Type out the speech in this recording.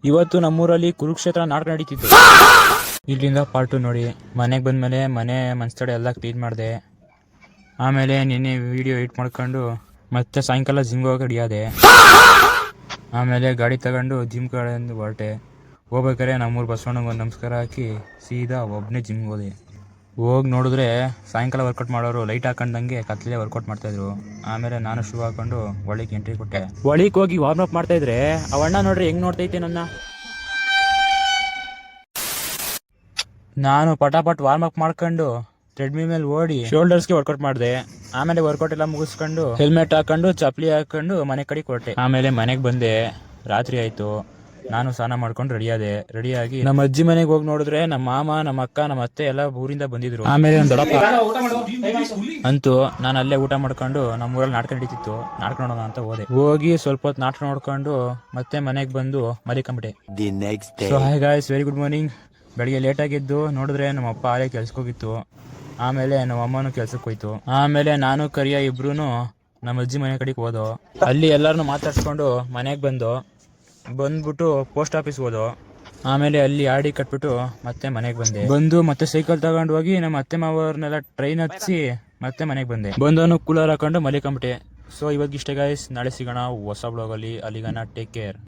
ಇವತ್ತು ನಮ್ಮೂರಲ್ಲಿ ಕುರುಕ್ಷೇತ್ರ ನಾಟಕ ನಡೀತಿತ್ತು. ಇಲ್ಲಿಂದ ಪಾರ್ಟು ನೋಡಿ. ಮನೆಗೆ ಬಂದಮೇಲೆ ಮನೆ ಮನ್ಸ್ತಡೆ ಎಲ್ಲ ಕ್ಲೀನ್ ಮಾಡಿದೆ. ಆಮೇಲೆ ನಿನ್ನೆ ವಿಡಿಯೋ ಎಡಿಟ್ ಮಾಡ್ಕೊಂಡು ಮತ್ತೆ ಸಾಯಂಕಾಲ ಜಿಮ್ಗೆ ಹೋಗಿ ರೆಡಿಯಾದೆ. ಆಮೇಲೆ ಗಾಡಿ ತಗೊಂಡು ಜಿಮ್ ಕಡೆಯಿಂದ ಹೊರಟೆ. ಹೋಗ್ಬೇಕಾರೆ ನಮ್ಮೂರು ಬಸವಣ್ಣಗೆ ಒಂದು ನಮಸ್ಕಾರ ಹಾಕಿ ಸೀದಾ ಒಬ್ಬನೇ ಜಿಮ್ಗೆ ಹೋದೆ. ಹೋಗಿ ನೋಡಿದ್ರೆ ಸಾಯಂಕಾಲ ವರ್ಕೌಟ್ ಮಾಡೋರು ಲೈಟ್ ಹಾಕೊಂಡಂಗೆ ಕತ್ಲೇ ವರ್ಕೌಟ್ ಮಾಡ್ತಾಯಿದ್ರು. ಆಮೇಲೆ ನಾನು ಶೂ ಹಾಕೊಂಡು ಒಳಗೆ ಎಂಟ್ರಿ ಕೊಟ್ಟೆ. ಒಳಗೆ ಹೋಗಿ ವಾರ್ಮ್ ಅಪ್ ಮಾಡ್ತಾಯಿದ್ರೆ ಅವಣ್ಣ ನೋಡ್ರಿ ಹೆಂಗೆ ನೋಡ್ತೈತೆ ನನ್ನ. ನಾನು ಪಟಾಪಟ್ ವಾರ್ಮ್ ಅಪ್ ಮಾಡ್ಕೊಂಡು ಟ್ರೆಡ್ಮಿಲ್ ಮೇಲೆ ಓಡಿ ಶೋಲ್ಡರ್ಸ್ಗೆ ವರ್ಕೌಟ್ ಮಾಡಿದೆ. ಆಮೇಲೆ ವರ್ಕೌಟ್ ಎಲ್ಲ ಮುಗಿಸ್ಕೊಂಡು ಹೆಲ್ಮೆಟ್ ಹಾಕೊಂಡು ಚಪ್ಪಲಿ ಹಾಕೊಂಡು ಮನೆ ಕಡೆ ಕೊಟ್ಟೆ. ಆಮೇಲೆ ಮನೆಗೆ ಬಂದೆ. ರಾತ್ರಿ ಆಯಿತು. ನಾನು ಸ್ನಾನ ಮಾಡ್ಕೊಂಡು ರೆಡಿಯಾಗಿ ನಮ್ಮ ಅಜ್ಜಿ ಮನೆಗೆ ಹೋಗಿ ನೋಡಿದ್ರೆ ನಮ್ಮ ಮಾಮ, ನಮ್ಮ ಅಕ್ಕ, ನಮ್ಮ ಅತ್ತೆ ಎಲ್ಲ ಊರಿಂದ ಬಂದಿದ್ರು. ಆಮೇಲೆ ಒಂದು ದೊಡ್ಡಪ್ಪ ಅಂತೂ ನಾನು ಅಲ್ಲೇ ಊಟ ಮಾಡ್ಕೊಂಡು ನಮ್ಮೂರಲ್ಲಿ ನಾಟಕ ನಡೀತಿತ್ತು, ನಾಟಕ ನೋಡೋಣ ಅಂತ ಹೋದೆ. ಹೋಗಿ ಸ್ವಲ್ಪ ಹೊತ್ತು ನಾಟಕ ನೋಡ್ಕೊಂಡು ಮತ್ತೆ ಮನೆಗೆ ಬಂದು ಮಲಿಕೊಂಬಿಟ್ಟೆ. So hi guys, very good morning. ಬೆಳಿಗ್ಗೆ ಲೇಟಾಗಿದ್ದು ನೋಡಿದ್ರೆ ನಮ್ಮ ಅಪ್ಪ ಆಲೇ ಕೆಲ್ಸಕ್ಕೆ ಹೋಗಿತ್ತು. ಆಮೇಲೆ ನಮ್ಮ ಅಮ್ಮನೂ ಕೆಲ್ಸಕ್ಕೆ ಹೋಯ್ತು. ಆಮೇಲೆ ನಾನು ಕರಿಯ ಇಬ್ರು ನಮ್ಮ ಅಜ್ಜಿ ಮನೆ ಕಡೆಗೆ ಹೋದೋ. ಅಲ್ಲಿ ಎಲ್ಲರನ್ನೂ ಮಾತಾಡ್ಸ್ಕೊಂಡು ಮನೆಗೆ ಬಂದ್ಬಿಟ್ಟು ಪೋಸ್ಟ್ ಆಫೀಸ್ ಹೋದೋ. ಆಮೇಲೆ ಅಲ್ಲಿ ಆಡಿ ಕಟ್ಬಿಟ್ಟು ಮತ್ತೆ ಮನೆಗೆ ಬಂದು ಮತ್ತೆ ಸೈಕಲ್ ತಗೊಂಡು ಹೋಗಿ ನಮ್ಮ ಅತ್ತೆ ಮಾವರ್ನೆಲ್ಲ ಟ್ರೈನ್ ಹತ್ಸಿ ಮತ್ತೆ ಮನೆಗೆ ಬಂದವನು ಕೂಲರ್ ಹಾಕೊಂಡು ಮಲಿಕೊಂಬಿಟ್ಟೆ. ಸೊ ಇವತ್ತಿಗೆ ಇಷ್ಟೇ ಗಾಯ್ಸ್, ನಾಳೆ ಸಿಗೋಣ ಹೊಸ ಬ್ಲಾಗಲ್ಲಿ. ಅಲ್ಲಿಗನ ಟೇಕ್ ಕೇರ್.